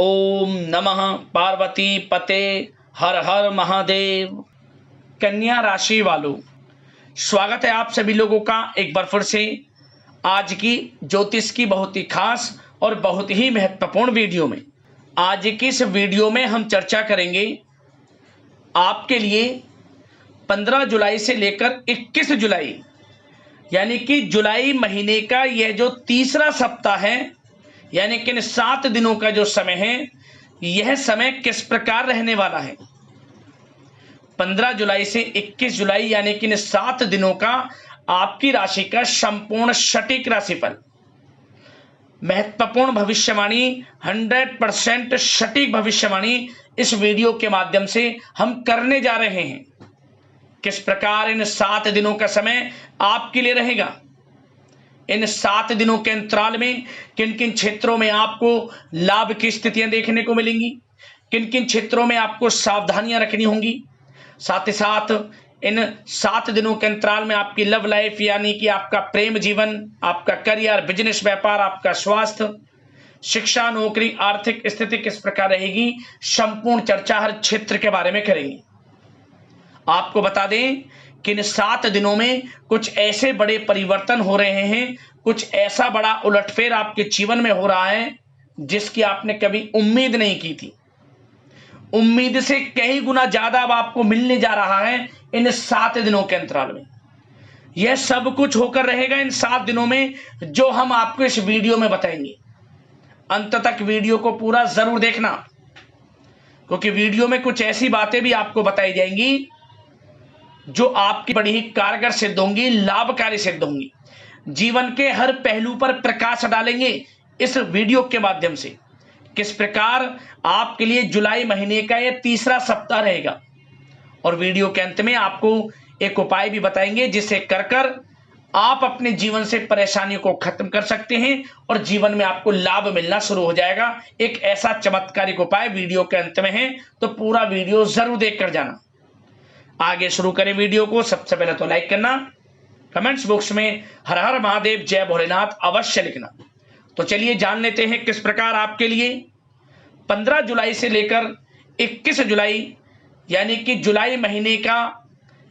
ओम नमः पार्वती पते हर हर महादेव। कन्या राशि वालों, स्वागत है आप सभी लोगों का एक बार फिर से आज की ज्योतिष की बहुत ही खास और बहुत ही महत्वपूर्ण वीडियो में। आज की इस वीडियो में हम चर्चा करेंगे आपके लिए 15 जुलाई से लेकर 21 जुलाई यानी कि जुलाई महीने का यह जो तीसरा सप्ताह है, यानी कि इन 7 दिनों का जो समय है, यह समय किस प्रकार रहने वाला है। 15 जुलाई से 21 जुलाई यानी कि इन 7 दिनों का आपकी राशि का संपूर्ण सटीक राशिफल, महत्वपूर्ण भविष्यवाणी, 100% सटीक भविष्यवाणी इस वीडियो के माध्यम से हम करने जा रहे हैं। किस प्रकार इन 7 दिनों का समय आपके लिए रहेगा, इन 7 दिनों के अंतराल में किन किन क्षेत्रों में आपको लाभ की स्थितियां देखने को मिलेंगी, किन किन क्षेत्रों में आपको सावधानियां रखनी होंगी। साथ ही साथ इन 7 दिनों के अंतराल में आपकी लव लाइफ यानी कि आपका प्रेम जीवन, आपका करियर, बिजनेस, व्यापार, आपका स्वास्थ्य, शिक्षा, नौकरी, आर्थिक स्थिति किस प्रकार रहेगी, संपूर्ण चर्चा हर क्षेत्र के बारे में करेंगे। आपको बता दें कि इन 7 दिनों में कुछ ऐसे बड़े परिवर्तन हो रहे हैं, कुछ ऐसा बड़ा उलटफेर आपके जीवन में हो रहा है जिसकी आपने कभी उम्मीद नहीं की थी। उम्मीद से कई गुना ज्यादा अब आपको मिलने जा रहा है इन 7 दिनों के अंतराल में। यह सब कुछ होकर रहेगा इन 7 दिनों में, जो हम आपको इस वीडियो में बताएंगे। अंत तक वीडियो को पूरा जरूर देखना, क्योंकि वीडियो में कुछ ऐसी बातें भी आपको बताई जाएंगी जो आपकी बड़ी ही कारगर सिद्ध होंगी, लाभकारी सिद्ध होंगी, जीवन के हर पहलू पर प्रकाश डालेंगे इस वीडियो के माध्यम से। किस प्रकार आपके लिए जुलाई महीने का यह तीसरा सप्ताह रहेगा, और वीडियो के अंत में आपको एक उपाय भी बताएंगे जिसे कर आप अपने जीवन से परेशानियों को खत्म कर सकते हैं और जीवन में आपको लाभ मिलना शुरू हो जाएगा। एक ऐसा चमत्कारिक उपाय वीडियो के अंत में है, तो पूरा वीडियो जरूर देखकर जाना। आगे शुरू करें वीडियो को। सबसे पहले तो लाइक करना, कमेंट्स बॉक्स में हर हर महादेव जय भोलेनाथ अवश्य लिखना। तो चलिए जान लेते हैं किस प्रकार आपके लिए 15 जुलाई से लेकर 21 जुलाई यानी कि जुलाई महीने का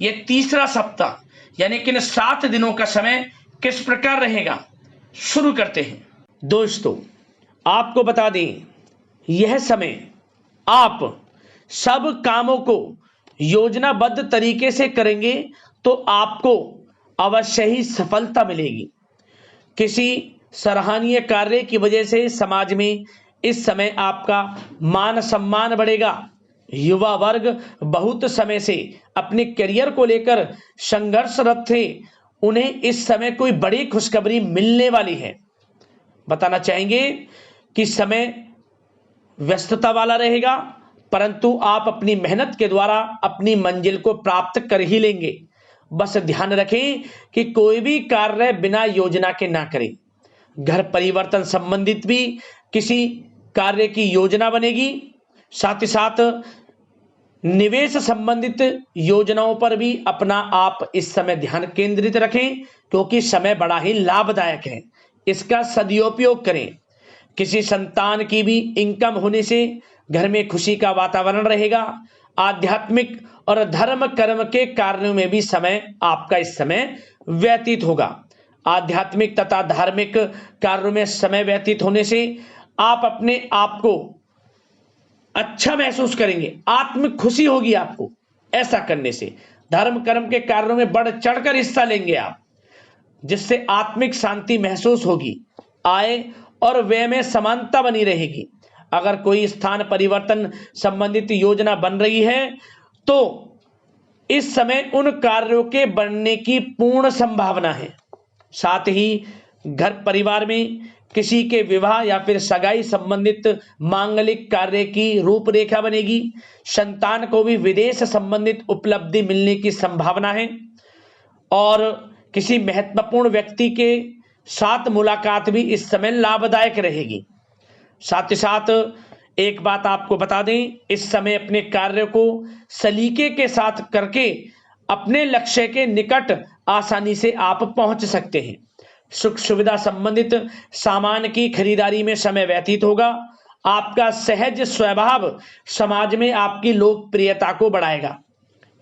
यह तीसरा सप्ताह यानी कि इन 7 दिनों का समय किस प्रकार रहेगा, शुरू करते हैं। दोस्तों, आपको बता दें, यह समय आप सब कामों को योजनाबद्ध तरीके से करेंगे तो आपको अवश्य ही सफलता मिलेगी। किसी सराहनीय कार्य की वजह से समाज में इस समय आपका मान सम्मान बढ़ेगा। युवा वर्ग बहुत समय से अपने करियर को लेकर संघर्षरत थे, उन्हें इस समय कोई बड़ी खुशखबरी मिलने वाली है। बताना चाहेंगे कि समय व्यस्तता वाला रहेगा, परंतु आप अपनी मेहनत के द्वारा अपनी मंजिल को प्राप्त कर ही लेंगे। बस ध्यान रखें कि कोई भी कार्य बिना योजना के ना करें। घर परिवर्तन संबंधित भी किसी कार्य की योजना बनेगी। साथ ही साथ निवेश संबंधित योजनाओं पर भी अपना आप इस समय ध्यान केंद्रित रखें, क्योंकि समय बड़ा ही लाभदायक है, इसका सदुपयोग करें। किसी संतान की भी इनकम होने से घर में खुशी का वातावरण रहेगा। आध्यात्मिक और धर्म कर्म के कार्यों में भी समय आपका इस समय व्यतीत होगा। आध्यात्मिक तथा धार्मिक कार्यों में समय व्यतीत होने से आप अपने आप को अच्छा महसूस करेंगे, आत्मिक खुशी होगी आपको। ऐसा करने से धर्म कर्म के कार्यों में बढ़ चढ़कर हिस्सा लेंगे आप, जिससे आत्मिक शांति महसूस होगी। आय और व्यय में समानता बनी रहेगी। अगर कोई स्थान परिवर्तन संबंधित योजना बन रही है तो इस समय उन कार्यों के बनने की पूर्ण संभावना है। साथ ही घर परिवार में किसी के विवाह या फिर सगाई संबंधित मांगलिक कार्य की रूपरेखा बनेगी। संतान को भी विदेश संबंधित उपलब्धि मिलने की संभावना है, और किसी महत्वपूर्ण व्यक्ति के साथ मुलाकात भी इस समय लाभदायक रहेगी। साथ ही साथ एक बात आपको बता दें, इस समय अपने कार्य को सलीके के साथ करके अपने लक्ष्य के निकट आसानी से आप पहुंच सकते हैं। सुख सुविधा संबंधित सामान की खरीदारी में समय व्यतीत होगा। आपका सहज स्वभाव समाज में आपकी लोकप्रियता को बढ़ाएगा।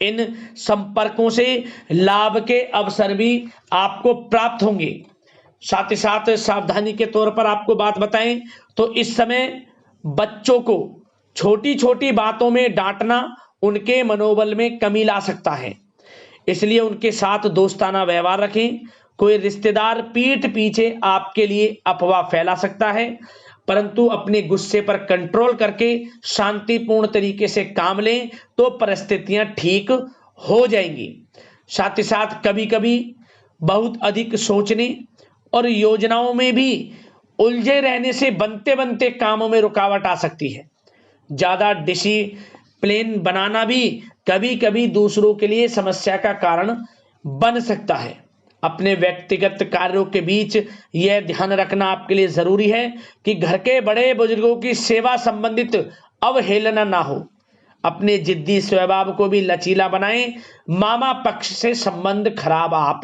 इन संपर्कों से लाभ के अवसर भी आपको प्राप्त होंगे। साथ ही साथ सावधानी के तौर पर आपको बात बताएं तो इस समय बच्चों को छोटी छोटी बातों में डांटना उनके मनोबल में कमी ला सकता है, इसलिए उनके साथ दोस्ताना व्यवहार रखें। कोई रिश्तेदार पीठ पीछे आपके लिए अफवाह फैला सकता है, परंतु अपने गुस्से पर कंट्रोल करके शांतिपूर्ण तरीके से काम लें तो परिस्थितियां ठीक हो जाएंगी। साथ ही साथ कभी कभी बहुत अधिक सोचने और योजनाओं में भी उलझे रहने से बनते बनते कामों में रुकावट आ सकती है। ज्यादा डिसिप्लिन बनाना भी कभी कभी दूसरों के लिए समस्या का कारण बन सकता है। अपने व्यक्तिगत कार्यों के बीच यह ध्यान रखना आपके लिए जरूरी है कि घर के बड़े बुजुर्गों की सेवा संबंधित अवहेलना ना हो। अपने जिद्दी स्वभाव को भी लचीला बनाएं। मामा पक्ष से संबंध खराब आप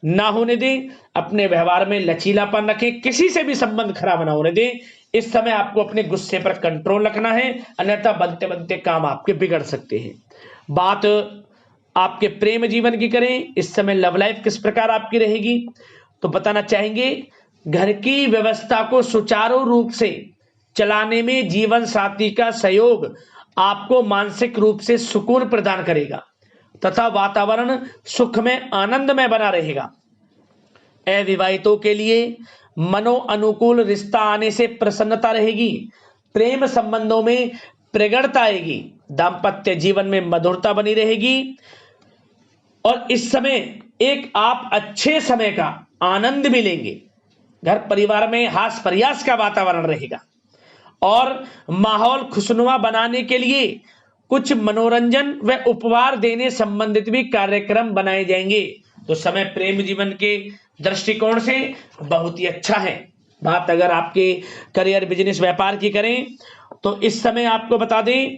ना होने दें। अपने व्यवहार में लचीलापन रखें, किसी से भी संबंध खराब ना होने दें। इस समय आपको अपने गुस्से पर कंट्रोल रखना है, अन्यथा बनते बनते काम आपके बिगड़ सकते हैं। बात आपके प्रेम जीवन की करें, इस समय लव लाइफ किस प्रकार आपकी रहेगी, तो बताना चाहेंगे घर की व्यवस्था को सुचारू रूप से चलाने में जीवन साथी का सहयोग आपको मानसिक रूप से सुकून प्रदान करेगा तथा वातावरण सुख में आनंद में बना रहेगा। अविवाहितों के लिए मनो अनुकूल रिश्ता आने से प्रसन्नता रहेगी। प्रेम संबंधों में प्रगाढ़ता आएगी। दाम्पत्य जीवन में मधुरता बनी रहेगी और इस समय एक आप अच्छे समय का आनंद भी लेंगे। घर परिवार में हास प्रयास का वातावरण रहेगा और माहौल खुशनुमा बनाने के लिए कुछ मनोरंजन व उपहार देने संबंधित भी कार्यक्रम बनाए जाएंगे। तो समय प्रेम जीवन के दृष्टिकोण से बहुत ही अच्छा है। बात अगर आपके करियर बिजनेस व्यापार की करें तो इस समय आपको बता दें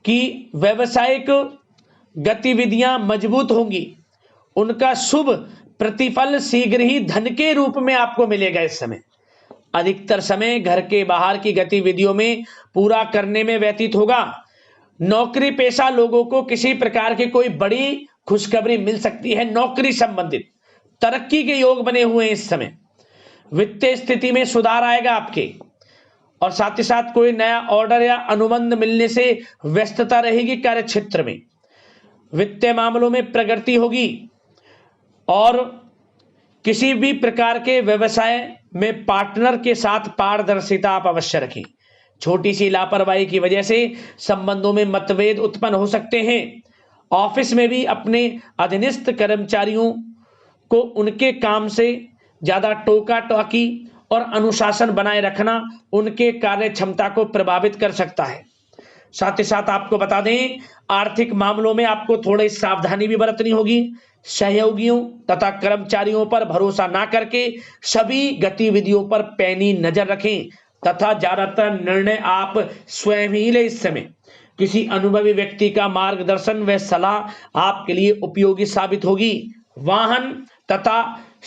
कि व्यावसायिक गतिविधियां मजबूत होंगी। उनका शुभ प्रतिफल शीघ्र ही धन के रूप में आपको मिलेगा। इस समय अधिकतर समय घर के बाहर की गतिविधियों में पूरा करने में व्यतीत होगा। नौकरी पेशा लोगों को किसी प्रकार की कोई बड़ी खुशखबरी मिल सकती है। नौकरी संबंधित तरक्की के योग बने हुए हैं। इस समय वित्तीय स्थिति में सुधार आएगा आपके, और साथ ही साथ कोई नया ऑर्डर या अनुबंध मिलने से व्यस्तता रहेगी। कार्य क्षेत्र में वित्तीय मामलों में प्रगति होगी और किसी भी प्रकार के व्यवसाय में पार्टनर के साथ पारदर्शिता आप अवश्य रखें। छोटी सी लापरवाही की वजह से संबंधों में मतभेद उत्पन्न हो सकते हैं। ऑफिस में भी अपने अधीनस्थ कर्मचारियों को उनके काम से ज्यादा टोका टाकी और अनुशासन बनाए रखना उनके कार्य क्षमता को प्रभावित कर सकता है। साथ ही साथ आपको बता दें आर्थिक मामलों में आपको थोड़ी सावधानी भी बरतनी होगी। सहयोगियों तथा कर्मचारियों पर भरोसा ना करके सभी गतिविधियों पर पैनी नजर रखें तथा ज्यादातर निर्णय आप स्वयं ही लें। इस समय किसी अनुभवी व्यक्ति का मार्गदर्शन व सलाह आपके लिए उपयोगी साबित होगी। वाहन तथा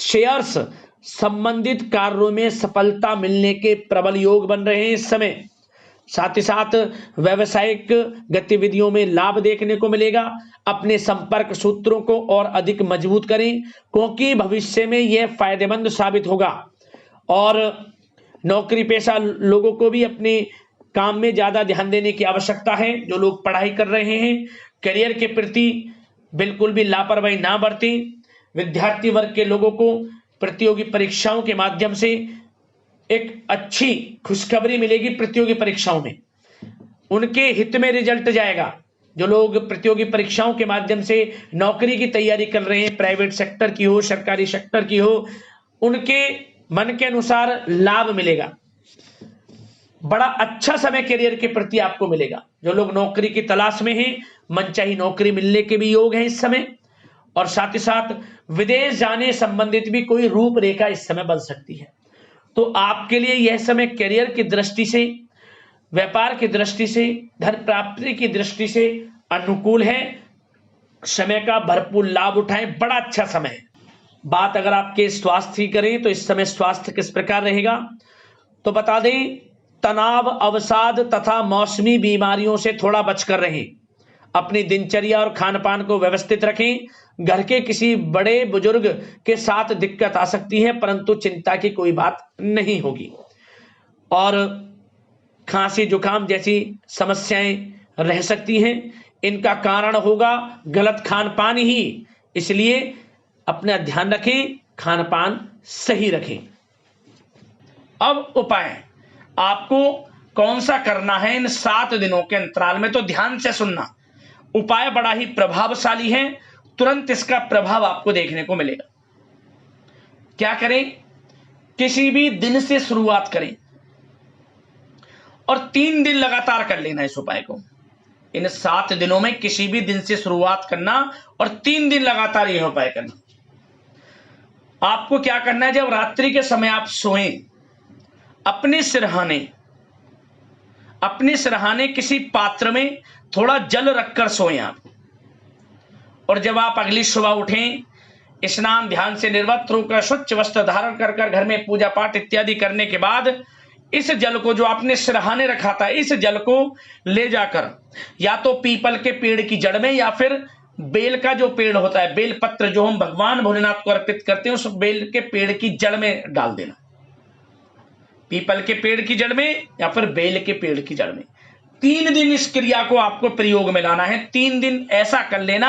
शेयर्स संबंधित कार्यों में सफलता मिलने के प्रबल योग बन रहे हैं इस समय। साथ ही साथ व्यावसायिक गतिविधियों में लाभ देखने को मिलेगा। अपने संपर्क सूत्रों को और अधिक मजबूत करें क्योंकि भविष्य में यह फायदेमंद साबित होगा। और नौकरी पेशा लोगों को भी अपने काम में ज्यादा ध्यान देने की आवश्यकता है। जो लोग पढ़ाई कर रहे हैं करियर के प्रति बिल्कुल भी लापरवाही ना बरतें। विद्यार्थी वर्ग के लोगों को प्रतियोगी परीक्षाओं के माध्यम से एक अच्छी खुशखबरी मिलेगी। प्रतियोगी परीक्षाओं में उनके हित में रिजल्ट जाएगा। जो लोग प्रतियोगी परीक्षाओं के माध्यम से नौकरी की तैयारी कर रहे हैं, प्राइवेट सेक्टर की हो सरकारी सेक्टर की हो, उनके मन के अनुसार लाभ मिलेगा। बड़ा अच्छा समय करियर के प्रति आपको मिलेगा। जो लोग नौकरी की तलाश में हैं मनचाही नौकरी मिलने के भी योग हैं इस समय। और साथ ही साथ विदेश जाने संबंधित भी कोई रूपरेखा इस समय बन सकती है। तो आपके लिए यह समय करियर की दृष्टि से, व्यापार की दृष्टि से, धन प्राप्ति की दृष्टि से अनुकूल है। समय का भरपूर लाभ उठाएं, बड़ा अच्छा समय है। बात अगर आपके स्वास्थ्य की करें तो इस समय स्वास्थ्य किस प्रकार रहेगा, तो बता दें तनाव, अवसाद तथा मौसमी बीमारियों से थोड़ा बचकर रहें। अपनी दिनचर्या और खान पान को व्यवस्थित रखें। घर के किसी बड़े बुजुर्ग के साथ दिक्कत आ सकती है, परंतु चिंता की कोई बात नहीं होगी। और खांसी जुकाम जैसी समस्याएं रह सकती हैं, इनका कारण होगा गलत खान पान ही। इसलिए अपना ध्यान रखें, खान पान सही रखें। अब उपाय आपको कौन सा करना है इन 7 दिनों के अंतराल में, तो ध्यान से सुनना। उपाय बड़ा ही प्रभावशाली है, तुरंत इसका प्रभाव आपको देखने को मिलेगा। क्या करें? किसी भी दिन से शुरुआत करें और 3 दिन लगातार कर लेना इस उपाय को। इन 7 दिनों में किसी भी दिन से शुरुआत करना और 3 दिन लगातार यह उपाय करना। आपको क्या करना है, जब रात्रि के समय आप सोएं, अपने सिरहाने किसी पात्र में थोड़ा जल रखकर सोएं आप। और जब आप अगली सुबह उठें, स्नान ध्यान से निर्वस्त्र होकर स्वच्छ वस्त्र धारण कर घर में पूजा पाठ इत्यादि करने के बाद इस जल को, जो आपने सिरहाने रखा था, इस जल को ले जाकर या तो पीपल के पेड़ की जड़ में या फिर बेल का जो पेड़ होता है, बेल पत्र जो हम भगवान भोलेनाथ को अर्पित करते हैं, उस बेल के पेड़ की जड़ में डाल देना। पीपल के पेड़ की जड़ में या फिर बेल के पेड़ की जड़ में 3 दिन इस क्रिया को आपको प्रयोग में लाना है। 3 दिन ऐसा कर लेना,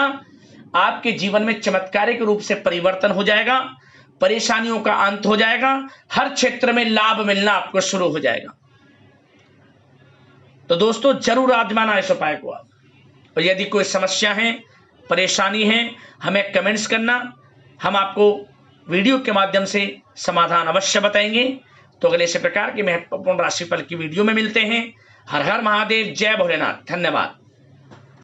आपके जीवन में चमत्कारिक रूप से परिवर्तन हो जाएगा, परेशानियों का अंत हो जाएगा, हर क्षेत्र में लाभ मिलना आपको शुरू हो जाएगा। तो दोस्तों जरूर आजमाना इस उपाय को आप। और यदि कोई समस्या है, परेशानी है, हमें कमेंट्स करना, हम आपको वीडियो के माध्यम से समाधान अवश्य बताएंगे। तो अगले इसी प्रकार की महत्वपूर्ण राशिफल की वीडियो में मिलते हैं। हर हर महादेव, जय भोलेनाथ, धन्यवाद।